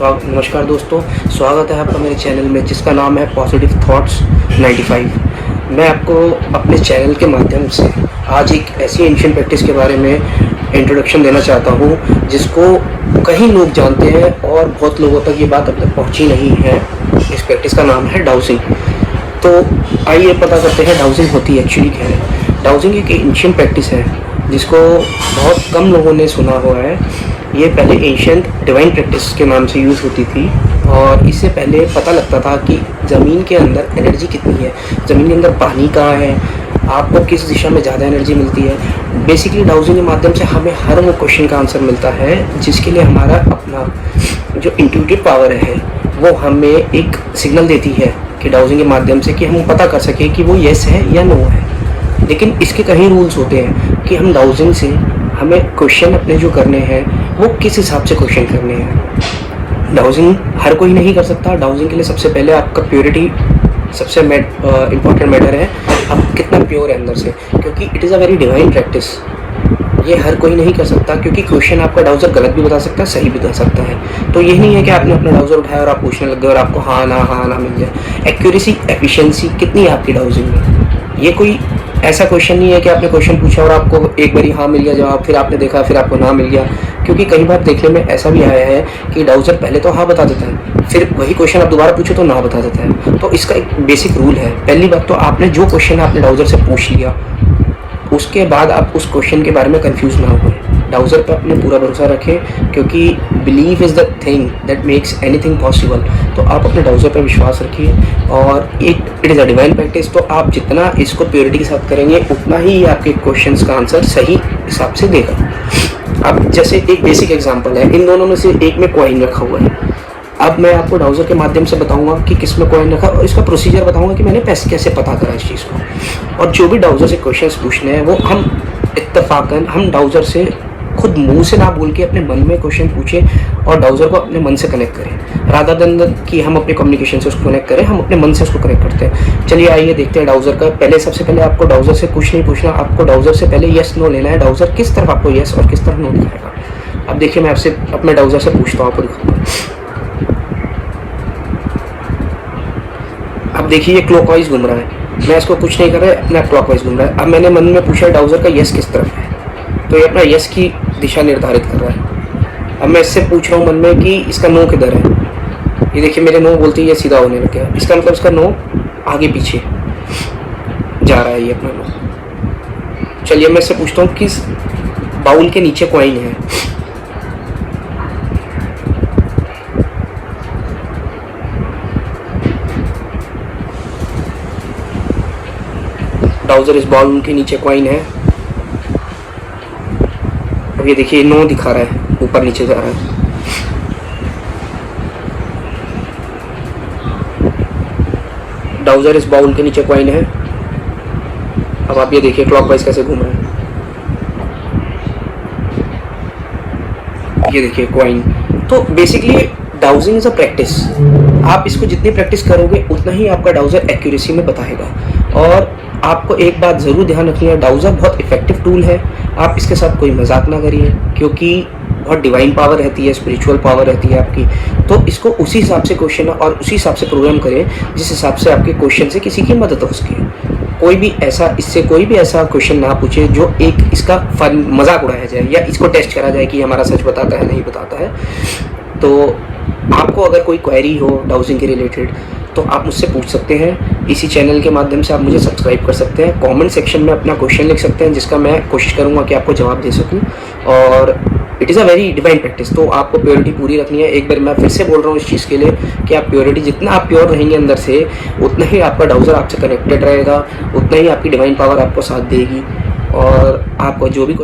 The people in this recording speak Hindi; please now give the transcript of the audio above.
नमस्कार दोस्तों, स्वागत है आपका मेरे चैनल में जिसका नाम है पॉजिटिव थॉट्स 95। मैं आपको अपने चैनल के माध्यम से आज एक ऐसी एंशिएंट प्रैक्टिस के बारे में इंट्रोडक्शन देना चाहता हूँ जिसको कई लोग जानते हैं और बहुत लोगों तक ये बात अब तक पहुँची नहीं है। इस प्रैक्टिस का नाम है डाउजिंग। तो आइए पता करते हैं डाउजिंग होती एक्चुअली क्या है। डाउजिंग एक एंशिएंट प्रैक्टिस है जिसको बहुत कम लोगों ने सुना हुआ है। ये पहले एंशिएंट डिवाइन प्रैक्टिस के नाम से यूज़ होती थी और इससे पहले पता लगता था कि ज़मीन के अंदर एनर्जी कितनी है, ज़मीन के अंदर पानी कहाँ है, आपको किस दिशा में ज़्यादा एनर्जी मिलती है। बेसिकली डाउजिंग के माध्यम से हमें हर वो क्वेश्चन का आंसर मिलता है जिसके लिए हमारा अपना जो इंट्यूटिव पावर है वो हमें एक सिग्नल देती है कि डाउजिंग के माध्यम से कि हम पता कर सकें कि वो येस है या नो है। लेकिन इसके कई रूल्स होते हैं कि हम डाउजिंग से हमें क्वेश्चन अपने जो करने हैं वो किस हिसाब से क्वेश्चन करने हैं। डाउजिंग हर कोई नहीं कर सकता। डाउजिंग के लिए सबसे पहले आपका प्योरिटी सबसे इम्पॉर्टेंट मैटर है, आप कितना प्योर है अंदर से, क्योंकि it is a very divine practice. ये हर कोई नहीं कर सकता क्योंकि क्वेश्चन आपका डाउजर गलत भी बता सकता है, सही भी बता सकता है। तो ये नहीं है कि आपने अपना डाउजर उठाया और आप पूछने लग गए और आपको हाँ ना मिल जाए। एक्यूरेसी, एफिशिएंसी कितनी है आपकी डाउजिंग में, ये कोई ऐसा क्वेश्चन नहीं है कि आपने क्वेश्चन पूछा और आपको एक बारी हाँ मिल गया जवाब, फिर आपने देखा फिर आपको ना मिल गया। क्योंकि कई बार देखने में ऐसा भी आया है कि डाउजर पहले तो हाँ बता देता है, फिर वही क्वेश्चन आप दोबारा पूछो तो ना बता देता है। तो इसका एक बेसिक रूल है। पहली बात तो आपने जो क्वेश्चन आपने डाउजर से पूछ लिया उसके बाद आप उस क्वेश्चन के बारे में कंफ्यूज ना हो। डाउजर पर अपने पूरा भरोसा रखें क्योंकि believe is the thing that makes anything possible. तो आप अपने डाउजर पर विश्वास रखिए और it is a divine practice. तो आप जितना इसको प्योरिटी के साथ करेंगे उतना ही आपके क्वेश्चंस का आंसर सही हिसाब से देगा। अब जैसे एक बेसिक एग्जांपल है, इन दोनों में से एक में कॉइन रखा हुआ है। अब मैं आपको डाउजर के माध्यम से बताऊंगा कि किस में कॉइन रखा और इसका प्रोसीजर बताऊंगा कि मैंने पैसे कैसे पता करा इस चीज़ को। और जो भी डाउजर से क्वेश्चंस पूछने हैं वो हम इत्तफाकन हम डाउजर से खुद मुंह से ना बोल के अपने मन में क्वेश्चन पूछें और डाउजर को अपने मन से कनेक्ट करें, रादर देन कि हम अपने कम्युनिकेशन से उसको कनेक्ट करें। हम अपने मन से उसको कनेक्ट करते हैं। चलिए आइए देखते हैं डाउजर का। सबसे पहले आपको डाउजर से कुछ नहीं पूछना, आपको डाउजर से पहले येस नो लेना है। डाउजर किस तरफ आपको येस और किस तरफ नो दिखाएगा। अब देखिए मैं आपसे अपने डाउजर से पूछता हूँ, आपको दिखाऊंगा। अब देखिए ये क्लॉकवाइज घूम रहा है, मैं इसको कुछ नहीं कर रहा है, अपने आप क्लॉकवाइज घूम रहा है। अब मैंने मन में पूछा डाउजर का येस किस तरफ है, तो ये अपना येस की दिशा निर्धारित कर रहा है। अब मैं इससे पूछ रहा हूँ मन में कि इसका नो किधर है। ये देखिए मेरे नो बोलते ही ये सीधा होने लग गया। इसका मतलब इसका नो आगे पीछे जा रहा है ये अपना नो। चलिए मैं इससे पूछता हूँ किस बाउल के नीचे कॉइन है। डाउजर इस बाउल के नीचे कॉइन है। अब ये देखिए नो दिखा रहा है, ऊपर नीचे जा रहा है। डाउजर इस बाउल के नीचे कॉइन है। अब आप ये देखिए क्लॉकवाइज कैसे घूम रहा है। ये देखिए कॉइन। तो basically dowsing is a practice. आप इसको जितनी प्रैक्टिस करोगे उतना ही आपका डाउजर एक्यूरेसी में बताएगा। और आपको एक बात ज़रूर ध्यान रखनी है, डाउजर बहुत इफेक्टिव टूल है। आप इसके साथ कोई मजाक ना करिए क्योंकि बहुत डिवाइन पावर रहती है, स्पिरिचुअल पावर रहती है आपकी। तो इसको उसी हिसाब से क्वेश्चन और उसी हिसाब से प्रोग्राम करें जिस हिसाब से आपके क्वेश्चन से किसी की मदद हो सके। इससे कोई भी ऐसा क्वेश्चन ना पूछे जो एक इसका फन मजाक उड़ाया जाए या इसको टेस्ट करा जाए कि हमारा सच बताता है नहीं बताता है। तो आपको अगर कोई क्वेरी हो डाउजिंग के रिलेटेड तो आप मुझसे पूछ सकते हैं। इसी चैनल के माध्यम से आप मुझे सब्सक्राइब कर सकते हैं। कमेंट सेक्शन में अपना क्वेश्चन लिख सकते हैं जिसका मैं कोशिश करूंगा कि आपको जवाब दे सकूं। और it is a very divine practice. तो आपको प्योरिटी पूरी रखनी है। एक बार मैं फिर से बोल रहा हूँ इस चीज़ के लिए कि आप प्योरिटी, जितना आप प्योर रहेंगे अंदर से उतना ही आपका डाउजर आपसे कनेक्टेड रहेगा, उतना ही आपकी डिवाइन पावर आपको साथ देगी। और आपको जो भी